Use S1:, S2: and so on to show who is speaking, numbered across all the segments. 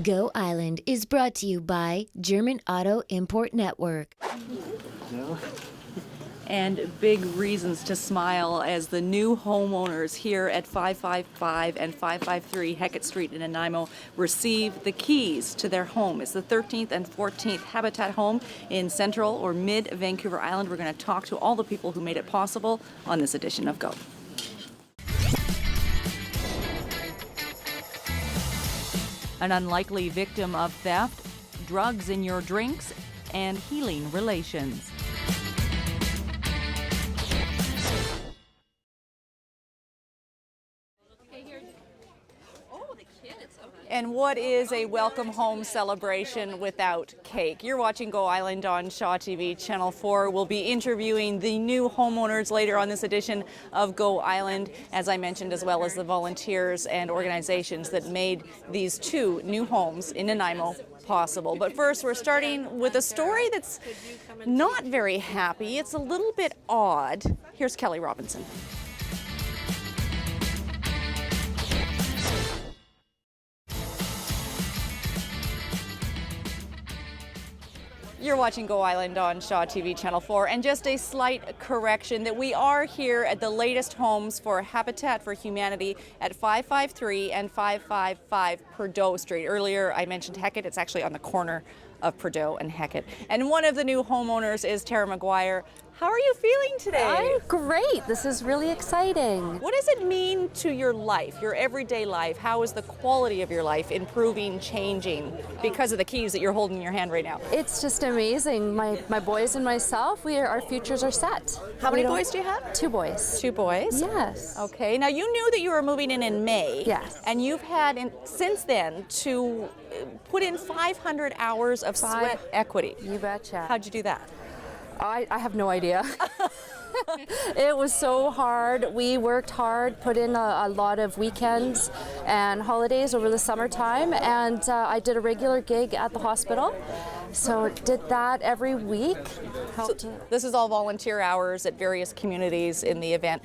S1: Go Island is brought to you by German Auto Import Network.
S2: And big reasons to smile as the new homeowners here at 555 and 553 Hecate Street in Nanaimo receive the keys to their home. It's the 13th and 14th Habitat home in Central or Mid-Vancouver Island. We're going to talk to all the people who made it possible on this edition of Go. An unlikely victim of theft, drugs in your drinks, and healing relations. And what is a welcome home celebration without cake? You're watching Go Island on Shaw TV, Channel 4. We'll be interviewing the new homeowners later on this edition of Go Island, as I mentioned, as well as the volunteers and organizations that made these two new homes in Nanaimo possible. But first, we're starting with a story that's not very happy. It's a little bit odd. Here's Kelly Robinson. You're watching Go Island on Shaw TV Channel 4, and just a slight correction that we are here at the latest homes for Habitat for Humanity at 553 and 555 Perdot Street. Earlier I mentioned Hecate. It's actually on the corner of Perdot and Hecate. And one of the new homeowners is Tara McGuire. How are you feeling today?
S3: I'm great. This is really exciting.
S2: What does it mean to your life, your everyday life? How is the quality of your life improving, changing because of the keys that you're holding in your hand right now?
S3: It's just amazing. My boys and myself, our futures are set.
S2: How many boys do you have?
S3: 2 boys.
S2: 2 boys?
S3: Yes.
S2: Okay. Now you knew that you were moving in May.
S3: Yes.
S2: And you've had since then to put in 500 hours of sweat equity.
S3: You betcha.
S2: How'd you do that?
S3: I have no idea. It was so hard. We worked hard, put in a lot of weekends and holidays over the summertime, and I did a regular gig at the hospital. So did that every week.
S2: This is all volunteer hours at various communities in the event,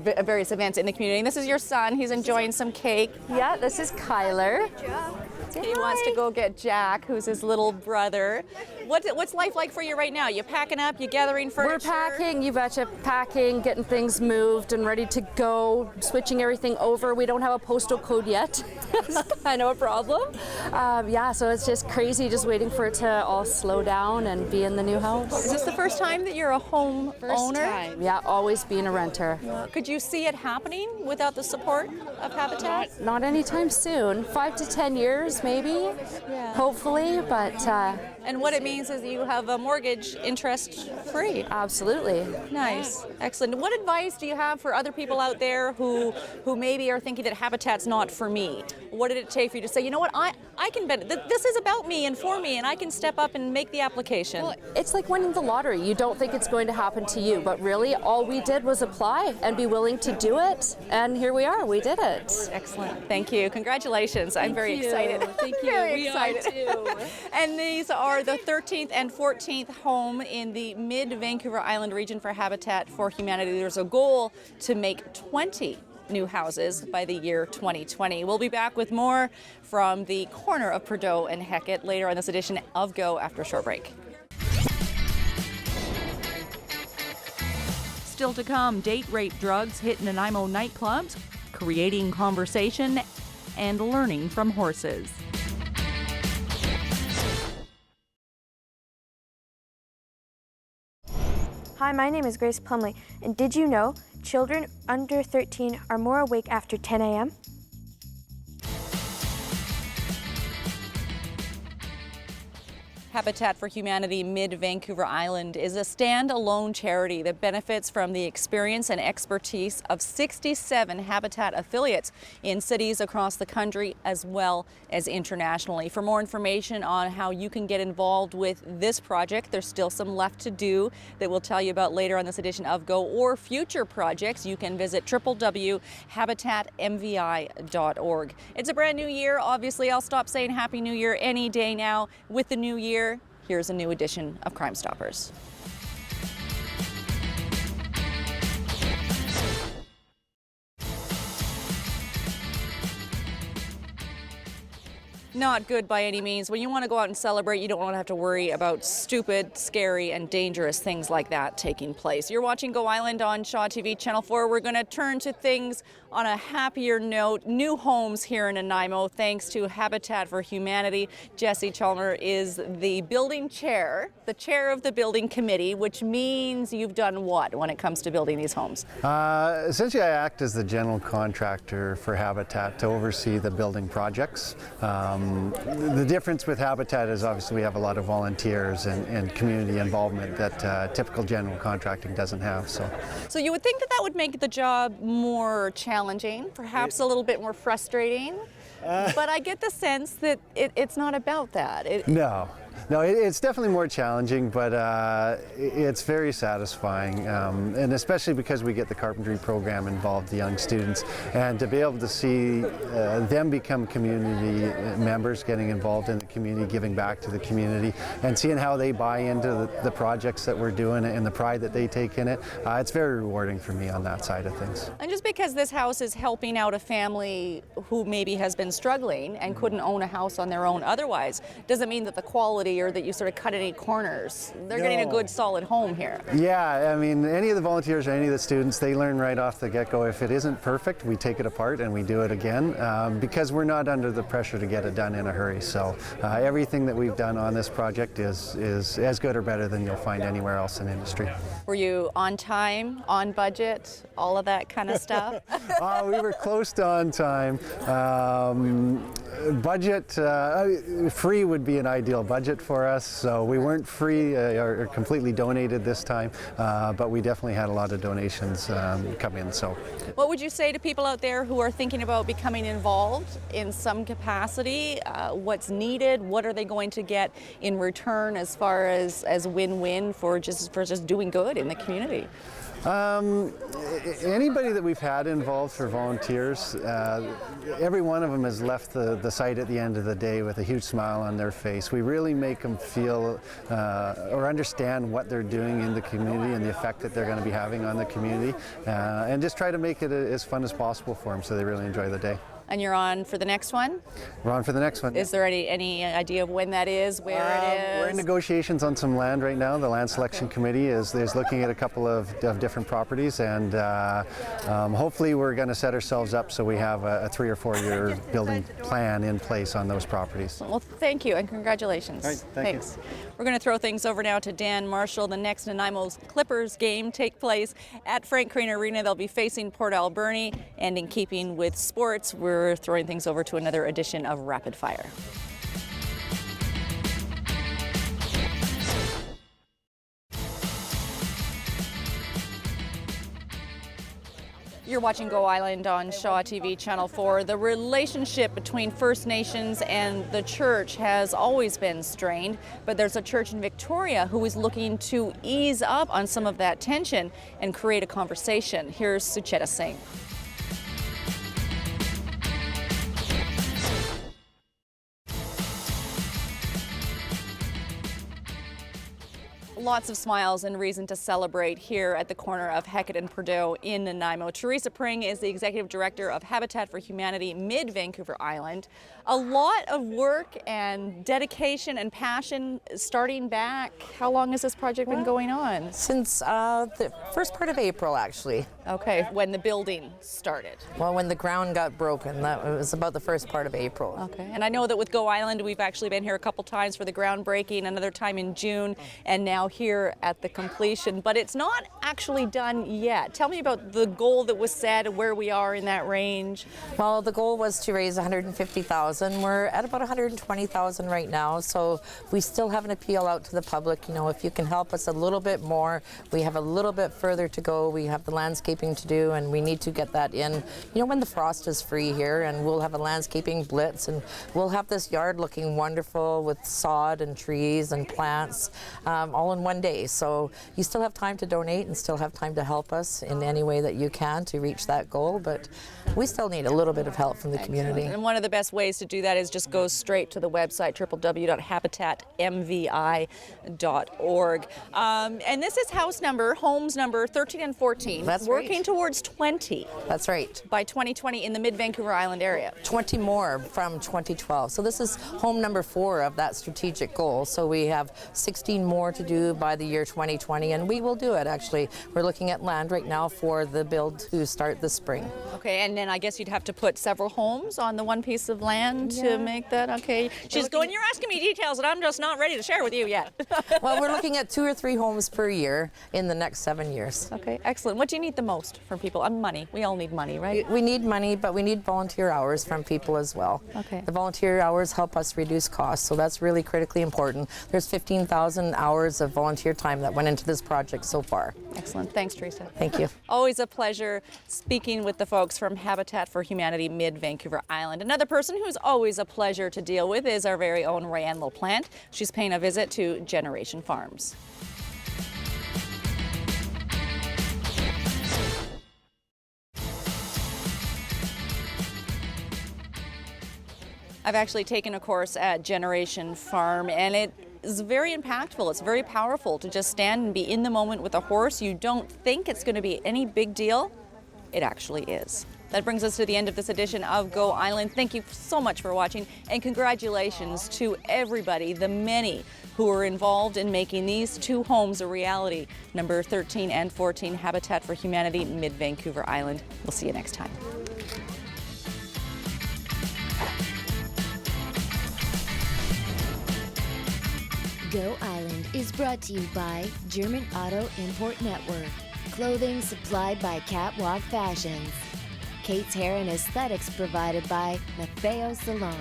S2: various events in the community. And this is your son. He's enjoying some cake.
S3: Yeah, this is Kyler.
S2: He wants to go get Jack, who's his little brother. What's life like for you right now? You packing up? You gathering furniture?
S3: We're packing, you betcha, packing, getting things moved and ready to go, switching everything over. We don't have a postal code yet. That's kind of a problem. Yeah, so it's just crazy just waiting for it to all slow down and be in the new house.
S2: Is this the first time that you're a home owner?
S3: Time. Yeah, always being a renter.
S2: Could you see it happening without the support of Habitat?
S3: Not anytime soon. 5 to 10 years, maybe, hopefully, but...
S2: And what it means is you have a mortgage interest free.
S3: Absolutely.
S2: Nice. Excellent. What advice do you have for other people out there who maybe are thinking that Habitat's not for me? What did it take for you to say, you know what, I can bet this is about me and for me, and I can step up and make the application?
S3: Well, it's like winning the lottery. You don't think it's going to happen to you, but really all we did was apply and be willing to do it, and here we are. We did it.
S2: Excellent. Thank you. Congratulations. I'm very excited.
S3: Thank you.
S2: Very excited.
S3: We are too.
S2: And these are the 13th and 14th home in the Mid-Vancouver Island region for Habitat for Humanity. There's a goal to make 20 new houses by the year 2020. We'll be back with more from the corner of Perdot and Hecate later on this edition of Go after a short break. Still to come, date rape drugs hit Nanaimo nightclubs, creating conversation, and learning from horses.
S4: Hi, my name is Grace Plumley, and did you know children under 13 are more awake after 10 a.m.?
S2: Habitat for Humanity Mid-Vancouver Island is a standalone charity that benefits from the experience and expertise of 67 Habitat affiliates in cities across the country as well as internationally. For more information on how you can get involved with this project, there's still some left to do that we'll tell you about later on this edition of Go, or future projects, you can visit www.habitatmvi.org. It's a brand new year. Obviously, I'll stop saying Happy New Year any day now. With the new year, here's a new edition of Crime Stoppers. Not good by any means. When you want to go out and celebrate, you don't want to have to worry about stupid, scary, and dangerous things like that taking place. You're watching Go Island on Shaw TV Channel 4. We're going to turn to things on a happier note. New homes here in Nanaimo, thanks to Habitat for Humanity. Jesse Chalmer is the building chair, the chair of the building committee, which means you've done what when it comes to building these homes?
S5: Essentially, I act as the general contractor for Habitat to oversee the building projects. The difference with Habitat is obviously we have a lot of volunteers and community involvement that typical general contracting doesn't have.
S2: So you would think that would make the job more challenging, perhaps a little bit more frustrating, but I get the sense that it's not about that.
S5: No, it's definitely more challenging, but it's very satisfying, and especially because we get the carpentry program involved, the young students, and to be able to see them become community members, getting involved in the community, giving back to the community, and seeing how they buy into the projects that we're doing and the pride that they take in it, it's very rewarding for me on that side of things.
S2: And just because this house is helping out a family who maybe has been struggling and couldn't own a house on their own otherwise, doesn't mean that the quality or that you sort of cut any corners. They're getting a good solid home here.
S5: Yeah, I mean, any of the volunteers or any of the students, they learn right off the get-go. If it isn't perfect, we take it apart and we do it again because we're not under the pressure to get it done in a hurry. So everything that we've done on this project is as good or better than you'll find anywhere else in industry.
S2: Were you on time, on budget, all of that kind of stuff?
S5: We were close to on time. Budget, free would be an ideal budget for us, so we weren't free or completely donated this time, but we definitely had a lot of donations come in. So,
S2: what would you say to people out there who are thinking about becoming involved in some capacity? What's needed? What are they going to get in return as far as win-win for just doing good in the community?
S5: Anybody that we've had involved for volunteers, every one of them has left the site at the end of the day with a huge smile on their face. We really make them feel or understand what they're doing in the community and the effect that they're going to be having on the community, and just try to make it as fun as possible for them so they really enjoy the day.
S2: And you're on for the next one?
S5: We're on for the next one.
S2: Is there any idea of when that is, where it is?
S5: We're in negotiations on some land right now. The Land Selection Committee is looking at a couple of different properties, and hopefully we're going to set ourselves up so we have a 3 or 4 year building plan in place on those properties.
S2: Well, thank you and congratulations.
S5: All right, thanks.
S2: We're going to throw things over now to Dan Marshall. The next Nanaimo Clippers game take place at Frank Crane Arena. They'll be facing Port Alberni, and in keeping with sports, we're throwing things over to another edition of Rapid Fire. You're watching Go Island on Shaw TV Channel 4. The relationship between First Nations and the church has always been strained, but there's a church in Victoria who is looking to ease up on some of that tension and create a conversation. Here's Sucheta Singh. Lots of smiles and reason to celebrate here at the corner of Hecate and Purdue in Nanaimo. Teresa Pring is the Executive Director of Habitat for Humanity Mid-Vancouver Island. A lot of work and dedication and passion starting back. How long has this project been going on?
S6: Since the first part of April, actually.
S2: Okay, when the building started.
S6: Well, when the ground got broken, that was about the first part of April.
S2: Okay, and I know that with Go Island, we've actually been here a couple times for the groundbreaking, another time in June, and now here at the completion, but it's not actually done yet. Tell me about the goal that was set and where we are in that range.
S6: Well, the goal was to raise $150,000. We're at about $120,000 right now, so we still have an appeal out to the public. You know, if you can help us a little bit more, we have a little bit further to go. We have the landscaping to do, and we need to get that in, you know, when the frost is free here, and we'll have a landscaping blitz, and we'll have this yard looking wonderful with sod and trees and plants all in one day. So you still have time to donate and still have time to help us in any way that you can to reach that goal, but we still need a little bit of help from the community.
S2: And one of the best ways to do that is just go straight to the website, www.habitatmvi.org. And this is homes number 13 and 14.
S6: That's
S2: working
S6: right.
S2: towards 20
S6: That's right.
S2: by 2020 in the Mid-Vancouver Island area.
S6: 20 more from 2012. So this is home number 4 of that strategic goal. So we have 16 more to do by the year 2020, and we will do it actually. We're looking at land right now for the build to start this spring.
S2: Okay, and then I guess you'd have to put several homes on the one piece of land to make that, okay. She's going, you're asking me details that I'm just not ready to share with you yet.
S6: Well, we're looking at 2 or 3 homes per year in the next 7 years.
S2: Okay, excellent. What do you need the most from people? Money. We all need money, right?
S6: We need money, but we need volunteer hours from people as well.
S2: Okay.
S6: The volunteer hours help us reduce costs, so that's really critically important. There's 15,000 hours of volunteer time that went into this project so far.
S2: Excellent. Thanks, Teresa.
S6: Thank you.
S2: Always a pleasure speaking with the folks from Habitat for Humanity Mid-Vancouver Island. Another person who's always a pleasure to deal with is our very own Rayanne LaPlante. She's paying a visit to Generation Farms. I've actually taken a course at Generation Farm, and it is very impactful. It's very powerful to just stand and be in the moment with a horse. You don't think it's going to be any big deal. It actually is. That brings us to the end of this edition of Go Island. Thank you so much for watching, and congratulations to everybody, the many who are involved in making these 2 homes a reality. Number 13 and 14, Habitat for Humanity Mid-Vancouver Island. We'll see you next time.
S1: Go Island is brought to you by German Auto Import Network. Clothing supplied by Catwalk Fashions. Kate's Hair and Aesthetics provided by Maffeo Salon.